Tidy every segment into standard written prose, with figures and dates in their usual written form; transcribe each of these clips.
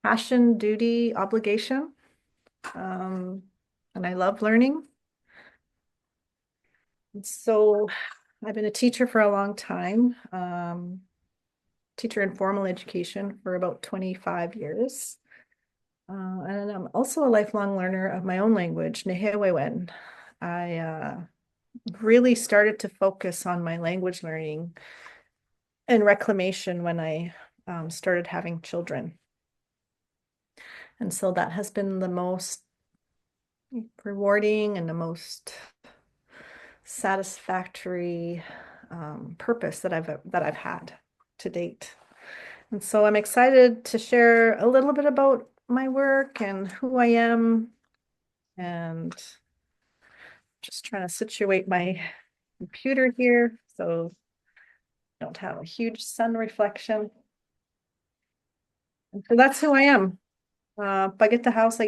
passion, duty, obligation. Um, and I love learning. And so I've been a teacher for a long time, teacher in formal education for about 25 years. And I'm also a lifelong learner of my own language, Nehewewen. I really started to focus on my language learning and reclamation when I started having children. And so that has been the most rewarding and the most satisfactory purpose that I've had to date. And so I'm excited to share a little bit about my work and who I am, and just trying to situate my computer here so I don't have a huge sun reflection. And so that's who I am. House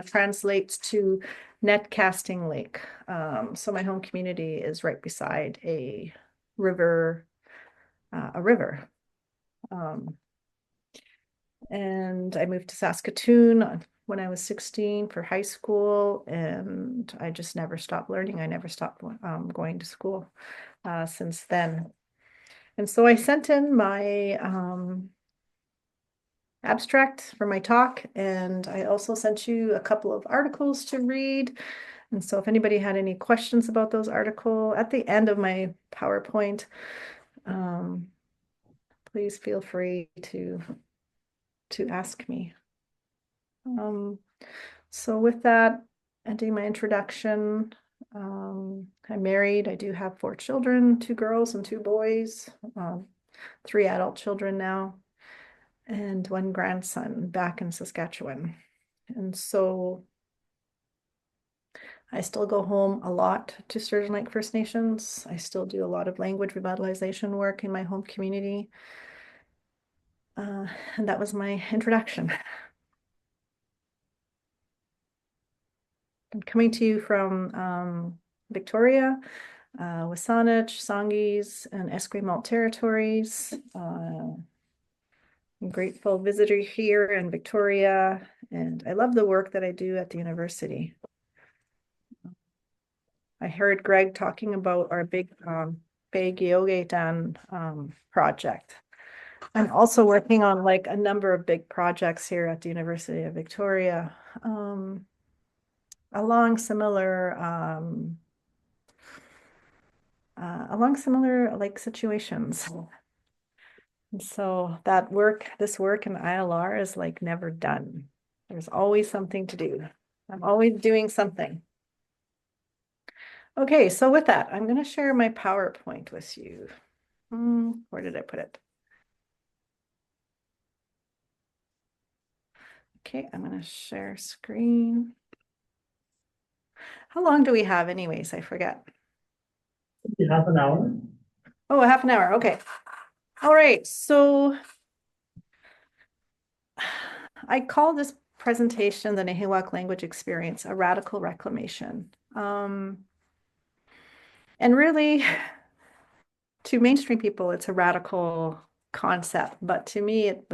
translates to net casting lake. So my home community is right beside river, a river. Um, and I moved to Saskatoon when I was 16 for high school, and I just never stopped learning. I never stopped going to school since then. And so I sent in my abstract for my talk, and I also sent you a couple of articles to read. And so if anybody had any questions about those articles at the end of my PowerPoint, um, please feel free to ask me. Um, so with that, ending my introduction, I'm married. I do have 4 children, 2 girls and 2 boys, 3 adult children now, and 1 grandson back in Saskatchewan. And so I still go home a lot to Sturgeon Lake First Nations. I still do a lot of language revitalization work in my home community. And that was my introduction. I'm coming to you from Victoria, Wasanich, Songhees, and Esquimalt territories. I'm grateful visitor here in Victoria, and I love the work that I do at the university. I heard Greg talking about our big Yogetan project. I'm also working on like a number of big projects here at the University of Victoria, along similar like situations. And so this work in ILR is like never done. There's always something to do. I'm always doing something. Okay, so with that, I'm going to share my PowerPoint with you. Where did I put it? Okay, I'm going to share screen. How long do we have anyways? I forget. Half an hour. Oh, a half an hour. Okay. All right. So I call this presentation, the Nahiwak Language Experience, a radical reclamation. And really, to mainstream people, it's a radical concept. But to me, it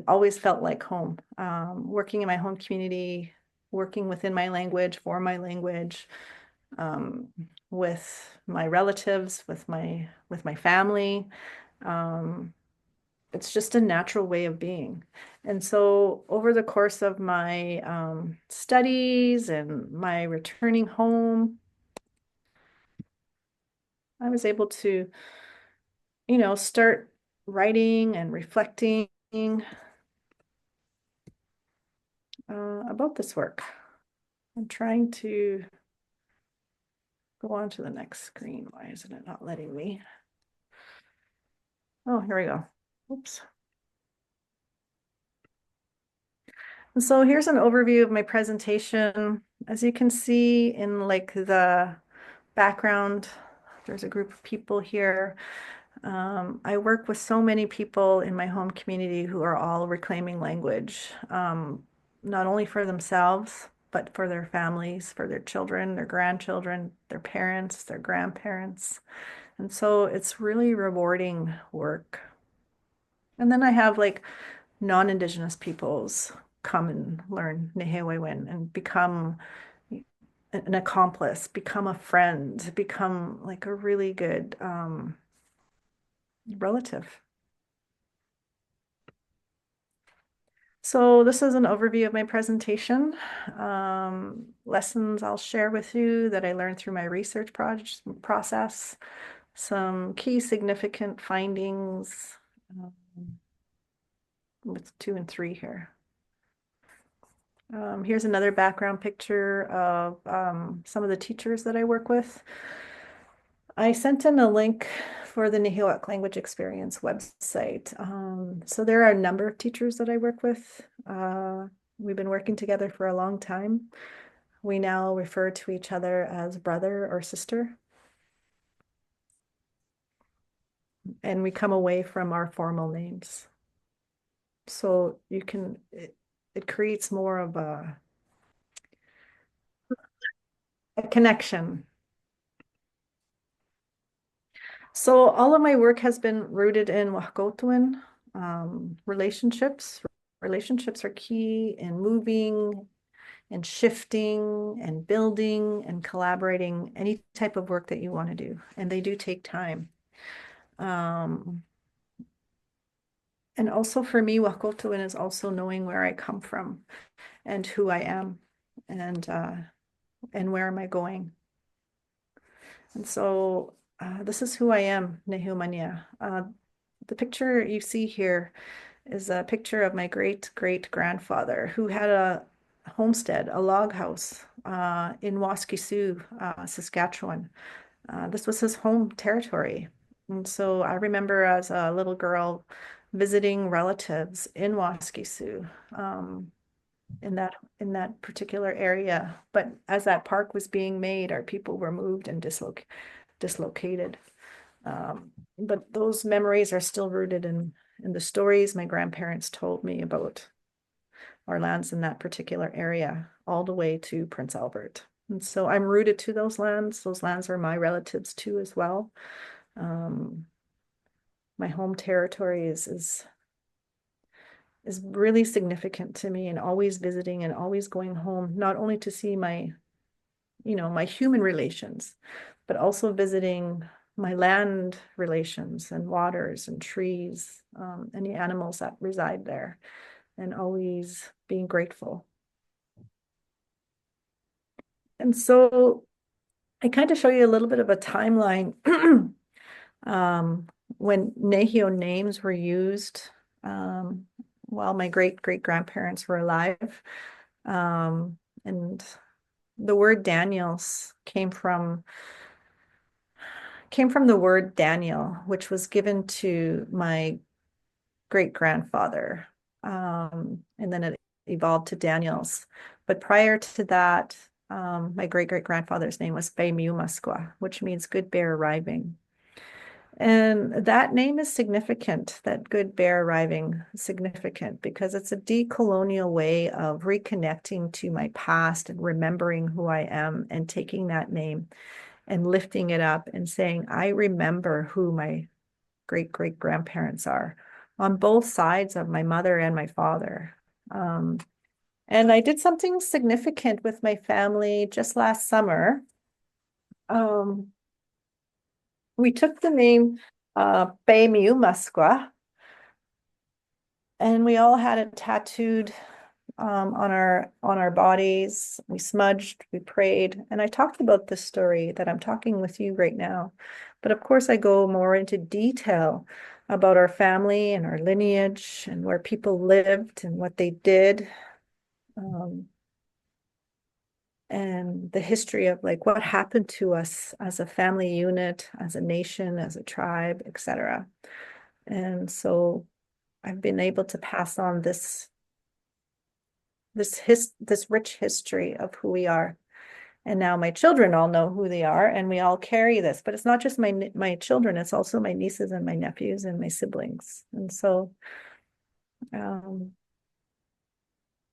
always felt like home. Working in my home community, working within my language, for my language, with my relatives, with my family. It's just a natural way of being. And so over the course of my studies and my returning home, I was able to, start writing and reflecting about this work. I'm trying to go on to the next screen. Why isn't it not letting me? Oh, here we go. Oops. And so here's an overview of my presentation. As you can see in like the background, there's a group of people here. I work with so many people in my home community who are all reclaiming language, not only for themselves, but for their families, for their children, their grandchildren, their parents, their grandparents. And so it's really rewarding work. And then I have like non-Indigenous peoples come and learn Nehewewin and become an accomplice, become a friend, become like a really good relative. So this is an overview of my presentation. Lessons I'll share with you that I learned through my research process, some key significant findings um, with 2 and 3 here. Here's another background picture of some of the teachers that I work with. I sent in a link for the Nahiwak Language Experience website. So there are a number of teachers that I work with. We've been working together for a long time. We now refer to each other as brother or sister. And we come away from our formal names. So it creates more of a connection. So all of my work has been rooted in Wahgotuin relationships. Relationships are key in moving and shifting and building and collaborating any type of work that you want to do. And they do take time. And also for me, Wahgotuin is also knowing where I come from and who I am and where am I going. And so this is who I am, Nehumania. The picture you see here is a picture of my great-great-grandfather who had a homestead, a log house in Waskiesiu, Saskatchewan. This was his home territory. And so I remember as a little girl visiting relatives in Waskiesiu, in that particular area. But as that park was being made, our people were moved and dislocated. But those memories are still rooted in the stories my grandparents told me about our lands in that particular area, all the way to Prince Albert. And so I'm rooted to those lands. Those lands are my relatives too, as well. My home territory is really significant to me, and always visiting and always going home, not only to see my my human relations, but also visiting my land relations and waters and trees, and the animals that reside there, and always being grateful. And so I kind of show you a little bit of a timeline when Nahio names were used while my great-great-grandparents were alive. And the word Daniels came from the word Daniel, which was given to my great-grandfather. And then it evolved to Daniels. But prior to that, my great-great-grandfather's name was Muskwa, which means good bear arriving. And that name is significant, that good bear arriving is significant because it's a decolonial way of reconnecting to my past and remembering who I am and taking that name and lifting it up and saying, I remember who my great-great-grandparents are on both sides of my mother and my father. And I did something significant with my family just last summer. We took the name Muskwa, and we all had it tattooed on our bodies. We smudged, we prayed, and I talked about this story that I'm talking with you right now. But of course, I go more into detail about our family and our lineage and where people lived and what they did. And the history of like what happened to us as a family unit, as a nation, as a tribe, etc. And so I've been able to pass on this rich history of who we are. And now my children all know who they are, and we all carry this. But it's not just my children; it's also my nieces and my nephews and my siblings. And so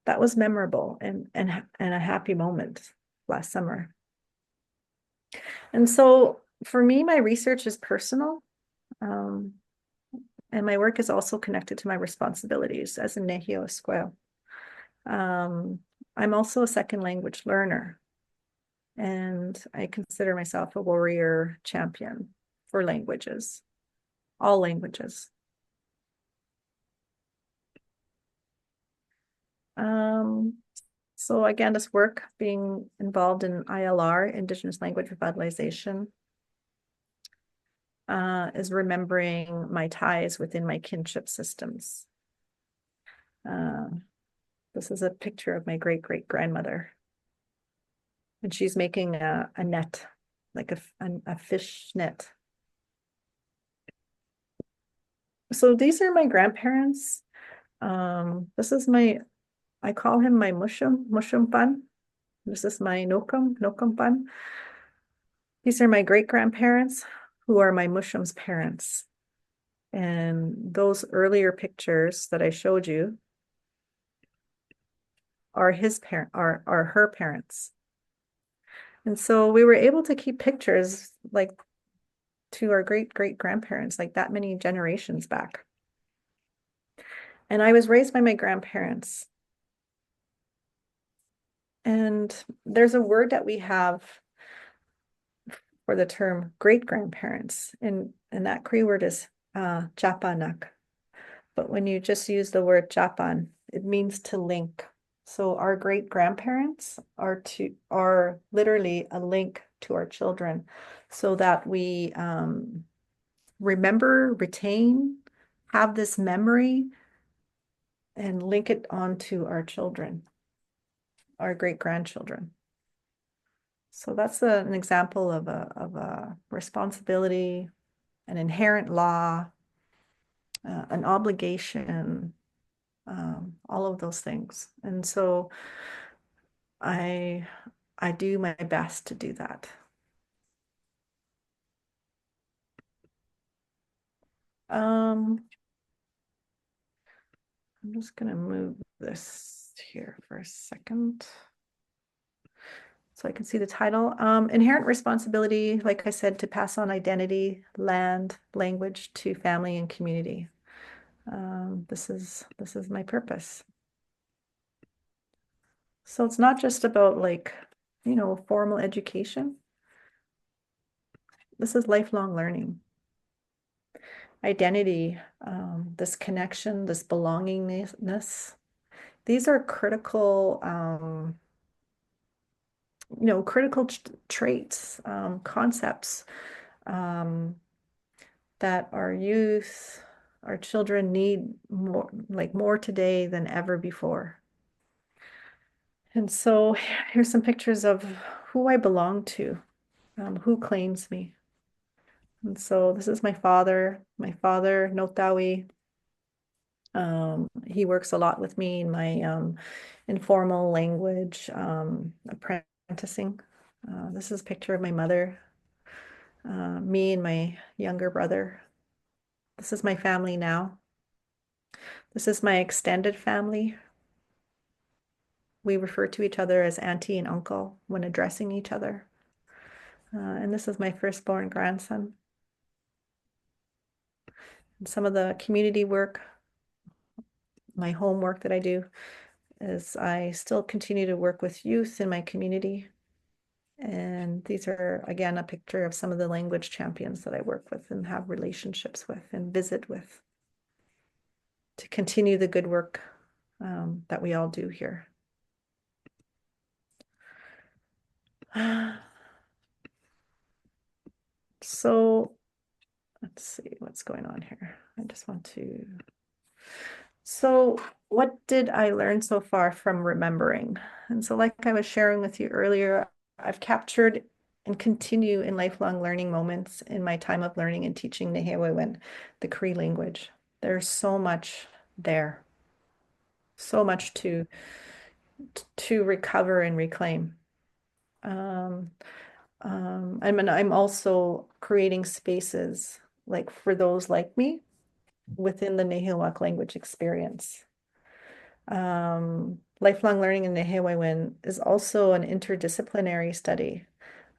that was memorable and a happy moment last summer. And so for me, my research is personal. And my work is also connected to my responsibilities as a Nehio Esquel. I'm also a second language learner, and I consider myself a warrior champion for languages, all languages. Um, so again, this work being involved in ILR, Indigenous Language Revitalization, is remembering my ties within my kinship systems. Uh, this is a picture of my great-great-grandmother. And she's making a net, like a fish net. So these are my grandparents. This is I call him my mushum pan. This is my nokum pan. These are my great-grandparents who are my mushum's parents. And those earlier pictures that I showed you are are her parents. And so we were able to keep pictures like to our great-great-grandparents, like that many generations back. And I was raised by my grandparents. And there's a word that we have for the term great-grandparents, and that Cree word is Japanak. But when you just use the word Japan, it means to link. So our great-grandparents are literally a link to our children so that we remember, retain, have this memory, and link it onto our children, our great-grandchildren. So that's an example of a responsibility, an inherent law, an obligation, all of those things. And so I I do my best to do that. I'm just gonna move this here for a second so I can see the title. Inherent responsibility, like I said, to pass on identity, land, language to family and community. This is my purpose. So it's not just about like, formal education. This is lifelong learning. Identity, this connection, this belongingness. These are critical, critical traits, concepts that our youth, our children need more today than ever before. And so here's some pictures of who I belong to, who claims me. And so this is my father, Notawi. He works a lot with me in my informal language apprenticing. This is a picture of my mother, me and my younger brother. This is my family now. This is my extended family. We refer to each other as auntie and uncle when addressing each other. And this is my firstborn grandson. And some of the community work, my homework that I do is I still continue to work with youth in my community. And these are, again, a picture of some of the language champions that I work with and have relationships with and visit with to continue the good work that we all do here. So let's see what's going on here. I just want to. So what did I learn so far from remembering? And so like I was sharing with you earlier, I've captured and continue in lifelong learning moments in my time of learning and teaching Nehewewin, the Cree language. There's so much there, so much to recover and reclaim. I'm also creating spaces like for those like me within the Nehiyawak language experience. Lifelong learning in Nehewewin is also an interdisciplinary study.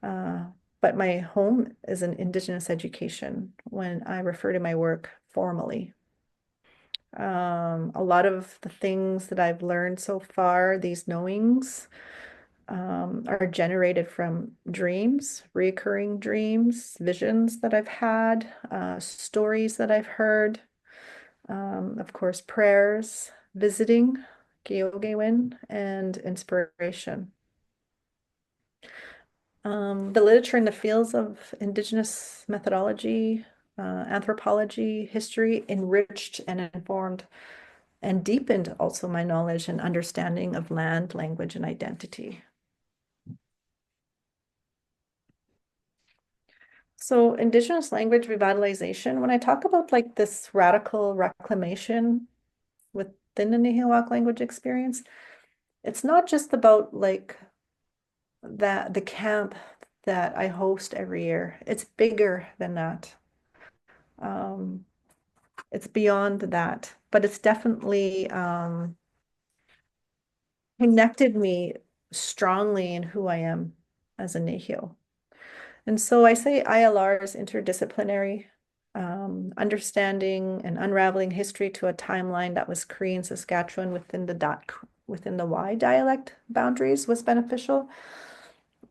But my home is an Indigenous education when I refer to my work formally. A lot of the things that I've learned so far, these knowings, are generated from dreams, recurring dreams, visions that I've had, stories that I've heard, of course, prayers, visiting, Gyogewin, and inspiration. The literature in the fields of Indigenous methodology, anthropology, history enriched and informed and deepened also my knowledge and understanding of land, language, and identity. So Indigenous language revitalization, when I talk about like this radical reclamation within the Nahiwak language experience, it's not just about like the camp that I host every year. It's bigger than that. Um, it's beyond that, but it's definitely connected me strongly in who I am as a Nahio. And so I say ILR is interdisciplinary, understanding and unraveling history to a timeline that was Cree and Saskatchewan within the Y dialect boundaries was beneficial.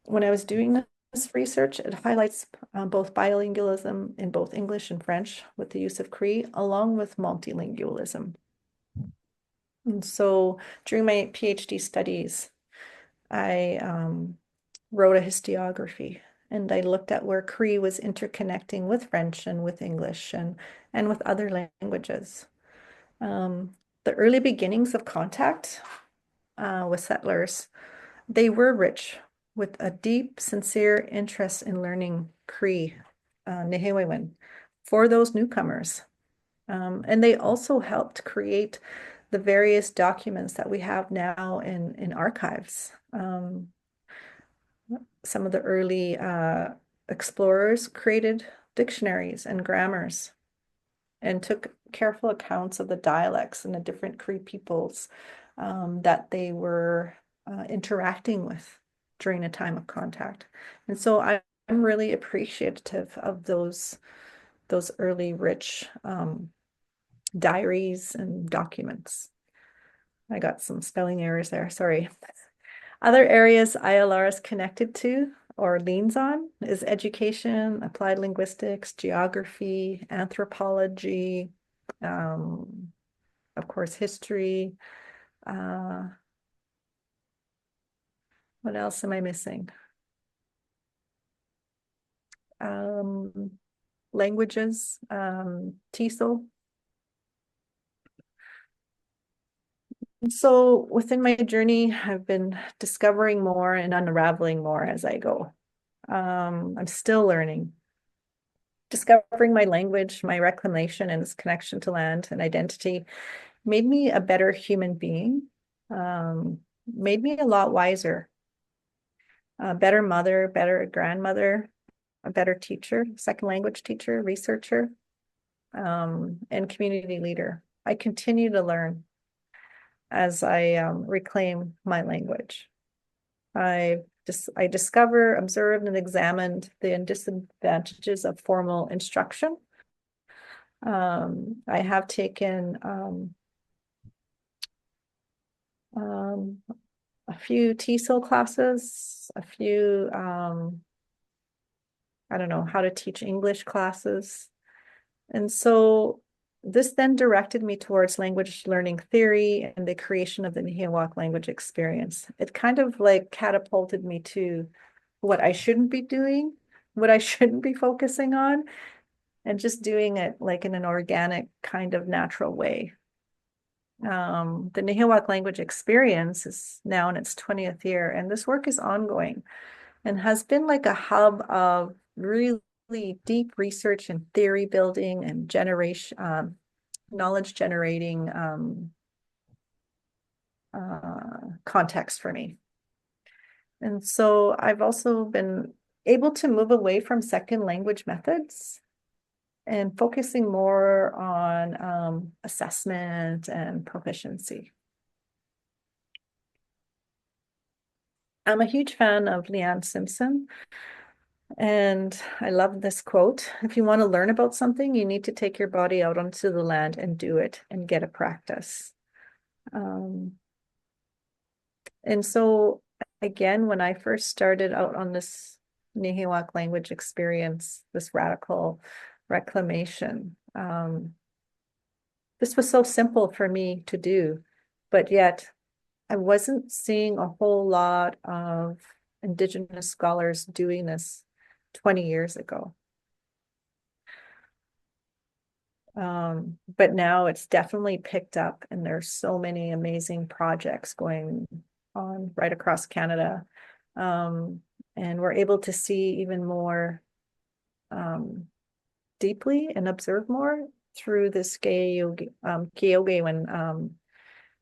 When I was doing this research, it highlights both bilingualism in both English and French with the use of Cree, along with multilingualism. And so during my PhD studies, I wrote a historiography and I looked at where Cree was interconnecting with French and with English and with other languages. The early beginnings of contact with settlers, they were rich with a deep, sincere interest in learning Cree, Nehewewin, for those newcomers. And they also helped create the various documents that we have now in archives. Some of the early explorers created dictionaries and grammars and took careful accounts of the dialects and the different Cree peoples that they were interacting with during a time of contact. And so I'm really appreciative of those early rich diaries and documents. I got some spelling errors there, sorry. Other areas ILR is connected to or leans on is education, applied linguistics, geography, anthropology, of course, history. What else am I missing? Um, Languages, TESOL. And so within my journey, I've been discovering more and unraveling more as I go. I'm still learning, discovering my language, my reclamation, and its connection to land and identity made me a better human being, made me a lot wiser, a better mother, better grandmother, a better teacher, second language teacher, researcher, and community leader. I continue to learn as I reclaim my language. I discover, observed, and examined the disadvantages of formal instruction. I have taken a few TESOL classes, a few, I don't know, how to teach English classes. And so this then directed me towards language learning theory and the creation of the Nahiwak language experience. It kind of like catapulted me to what I shouldn't be doing, what I shouldn't be focusing on, and just doing it like in an organic kind of natural way. The Nahiwak language experience is now in its 20th year, and this work is ongoing and has been like a hub of really deep research and theory building and knowledge generating context for me. And so I've also been able to move away from second language methods and focusing more on assessment and proficiency. I'm a huge fan of Leanne Simpson. And I love this quote. If you want to learn about something, you need to take your body out onto the land and do it and get a practice. Um, and so again, when I first started out on this Nahiwak language experience, this radical reclamation, this was so simple for me to do, but yet I wasn't seeing a whole lot of Indigenous scholars doing this 20 years ago. But now it's definitely picked up, and there's so many amazing projects going on right across Canada. Um, and we're able to see even more deeply and observe more through this Keogewen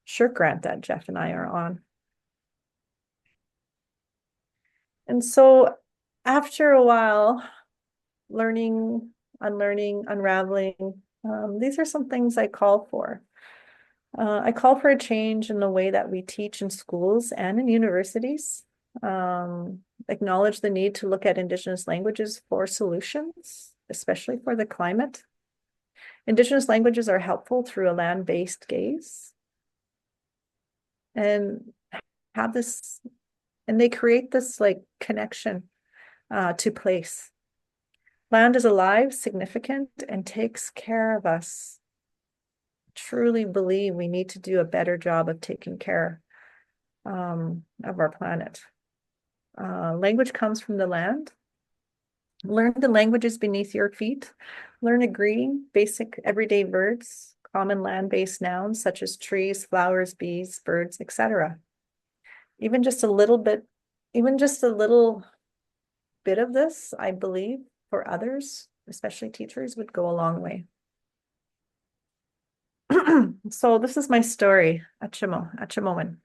shirt grant that Jeff and I are on. And so after a while, learning, unlearning, unraveling, these are some things I call for. I call for a change in the way that we teach in schools and in universities. Acknowledge the need to look at Indigenous languages for solutions, especially for the climate. Indigenous languages are helpful through a land-based gaze and have this, and they create this like connection to place. Land is alive, significant, and takes care of us. Truly believe we need to do a better job of taking care of our planet. Language comes from the land. Learn the languages beneath your feet. Learn agreeing, basic everyday verbs, common land-based nouns such as trees, flowers, bees, birds, etc. Even just a little bit, even just a little bit of this, I believe, for others, especially teachers, would go a long way. So this is my story, Achimoan.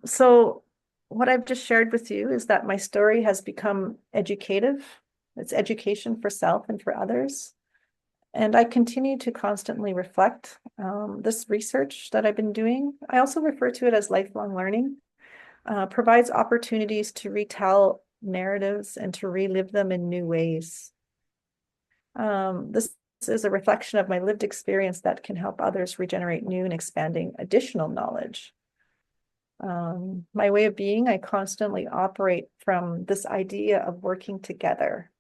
So what I've just shared with you is that my story has become educative. It's education for self and for others. And I continue to constantly reflect this research that I've been doing. I also refer to it as lifelong learning, provides opportunities to retell narratives and to relive them in new ways. This is a reflection of my lived experience that can help others regenerate new and expanding additional knowledge. My way of being, I constantly operate from this idea of working together.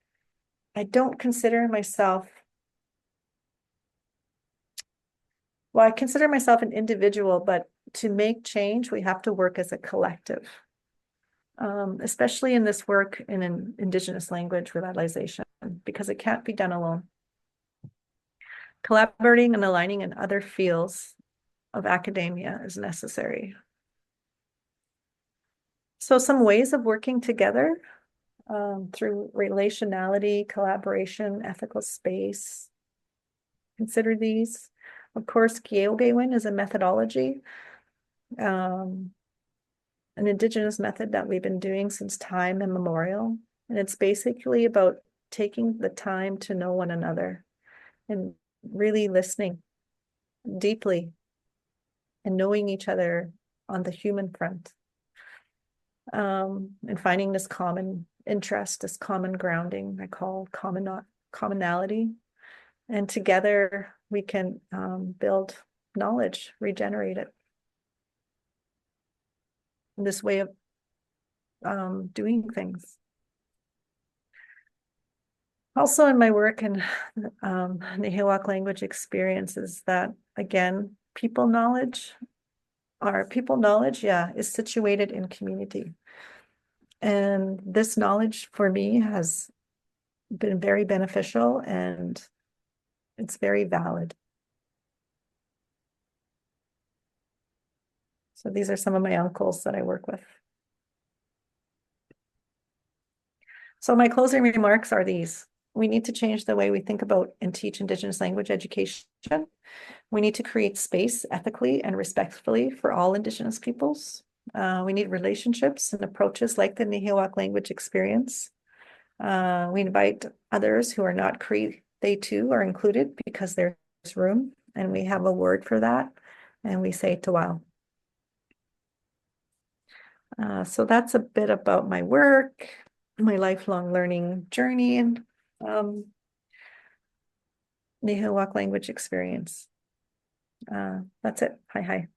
I don't consider myself, well, I consider myself an individual, but to make change, we have to work as a collective, especially in this work in an Indigenous language revitalization, because it can't be done alone. Collaborating and aligning in other fields of academia is necessary. So some ways of working together through relationality, collaboration, ethical space. Consider these. Of course, Keogewen is a methodology, an Indigenous method that we've been doing since time immemorial. And it's basically about taking the time to know one another and really listening deeply and knowing each other on the human front. And finding this common interest, this common grounding, I call commonality. And together we can build knowledge, regenerate it. This way of doing things. Also in my work and Nahiwak language experiences that, again, people knowledge, yeah, is situated in community. And this knowledge for me has been very beneficial and it's very valid. So these are some of my uncles that I work with. So my closing remarks are these. We need to change the way we think about and teach Indigenous language education. We need to create space ethically and respectfully for all Indigenous peoples. We need relationships and approaches like the Nahiwak language experience. We invite others who are not Cree, they too are included because there's room, and we have a word for that, and we say Tawal. So that's a bit about my work. my lifelong learning journey and Nihilwak language experience. That's it. Hi.